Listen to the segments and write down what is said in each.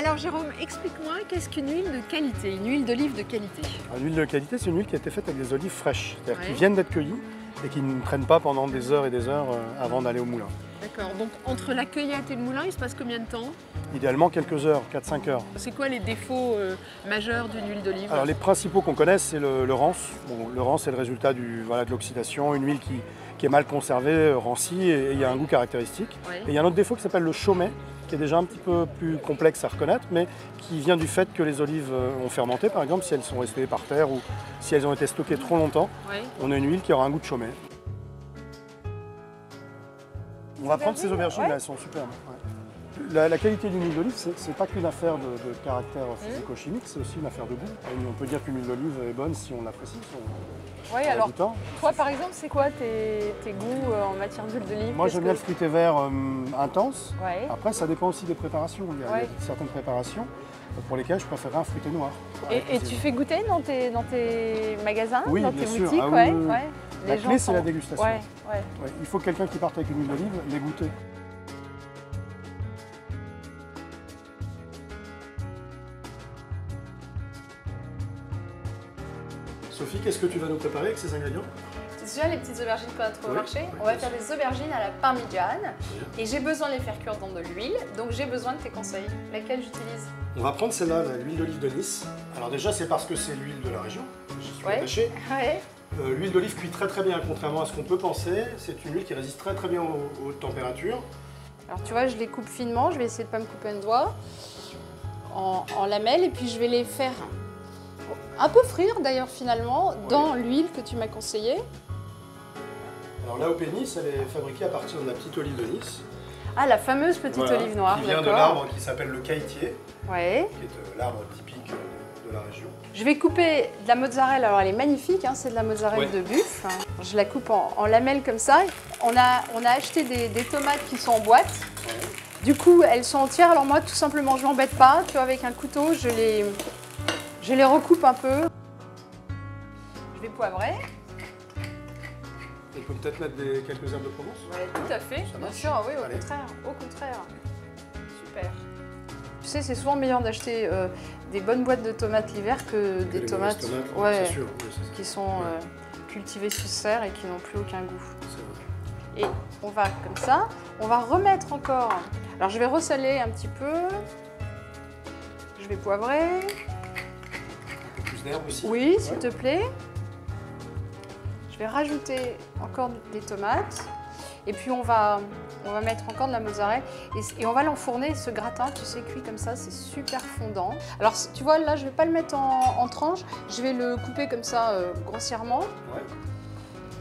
Alors Jérôme, explique-moi, qu'est-ce qu'une huile de qualité, une huile d'olive de qualité? Une huile de qualité, c'est une huile qui a été faite avec des olives fraîches, c'est-à-dire qui viennent d'être cueillies et qui ne traînent pas pendant des heures et des heures avant d'aller au moulin. D'accord, donc entre la cueillette et le moulin, il se passe combien de temps? Idéalement quelques heures, 4-5 heures. C'est quoi les défauts majeurs d'une huile d'olive? Alors les principaux qu'on connaisse, c'est le rance. Bon, le rance, c'est le résultat de l'oxydation, une huile qui est mal conservée, rancie, et il y a un goût caractéristique. Oui. Et il y a un autre défaut qui s'appelle le chaumet, qui est déjà un petit peu plus complexe à reconnaître, mais qui vient du fait que les olives ont fermenté, par exemple, si elles sont restées par terre ou si elles ont été stockées trop longtemps, on a une huile qui aura un goût de chaumet. On va prendre ces aubergines, là, elles sont superbes. Ouais. La qualité d'une huile d'olive, c'est pas qu'une affaire de caractère physico-chimique, c'est aussi une affaire de goût. Et on peut dire qu'une huile d'olive est bonne si on l'apprécie. Oui, alors toi par exemple, c'est quoi tes goûts en matière d'huile d'olive? Moi j'aime bien le fruité vert intense. Ouais. Après ça dépend aussi des préparations. Il y a certaines préparations pour lesquelles je préférerais un fruité noir. Et tu fais goûter dans tes magasins, oui, dans bien tes sûr. boutiques? Ah, oui. La Les clé gens c'est la dégustation. Ouais. Il faut que quelqu'un qui parte avec une huile d'olive l'ait goûté. Sophie, qu'est-ce que tu vas nous préparer avec ces ingrédients? C'est déjà les petites aubergines qu'on a trouvées au marché. On va faire des aubergines à la parmigiane et j'ai besoin de les faire cuire dans de l'huile, donc j'ai besoin de tes conseils. Laquelle j'utilise? On va prendre celle-là, l'huile d'olive de Nice. Alors déjà, c'est parce que c'est l'huile de la région, j'y suis attaché. L'huile d'olive cuit très très bien, contrairement à ce qu'on peut penser. C'est une huile qui résiste très très bien aux hautes températures. Alors tu vois, je les coupe finement, je vais essayer de ne pas me couper un doigt en lamelles et puis je vais les faire un peu frire d'ailleurs finalement dans l'huile que tu m'as conseillée. Alors là, au Nice, elle est fabriquée à partir de la petite olive de Nice. Ah, la fameuse petite olive noire, qui vient de l'arbre qui s'appelle le caïtier, qui est l'arbre typique de la région. Je vais couper de la mozzarella, alors elle est magnifique, hein, c'est de la mozzarella de buff. Je la coupe en lamelles comme ça. On a acheté des tomates qui sont en boîte. Du coup, elles sont entières, alors moi tout simplement je m'embête pas, tu vois, avec un couteau, je les recoupe un peu. Je vais poivrer. On peut peut-être mettre quelques herbes de Provence? Oui, tout à fait, bien sûr, oui, au contraire. Super. Tu sais, c'est souvent meilleur d'acheter des bonnes boîtes de tomates l'hiver que des tomates qui sont cultivées sous serre et qui n'ont plus aucun goût. Et on va comme ça, on va remettre encore. Alors je vais ressaler un petit peu. Je vais poivrer. Un peu plus d'herbe aussi? Oui, s'il te plaît. Je vais rajouter encore des tomates. Et puis on va mettre encore de la mozzarella et on va l'enfourner. Ce gratin, tu sais, cuit comme ça, c'est super fondant. Alors tu vois, là je ne vais pas le mettre en tranches, je vais le couper comme ça grossièrement.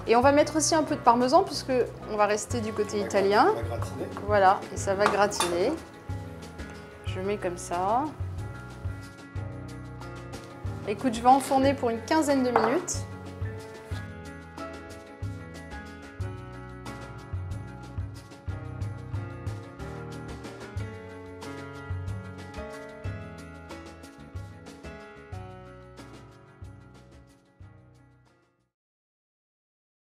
Et on va mettre aussi un peu de parmesan puisque on va rester du côté italien. On va gratiner. Voilà, et ça va gratiner. Je mets comme ça. Écoute, je vais enfourner pour une quinzaine de minutes.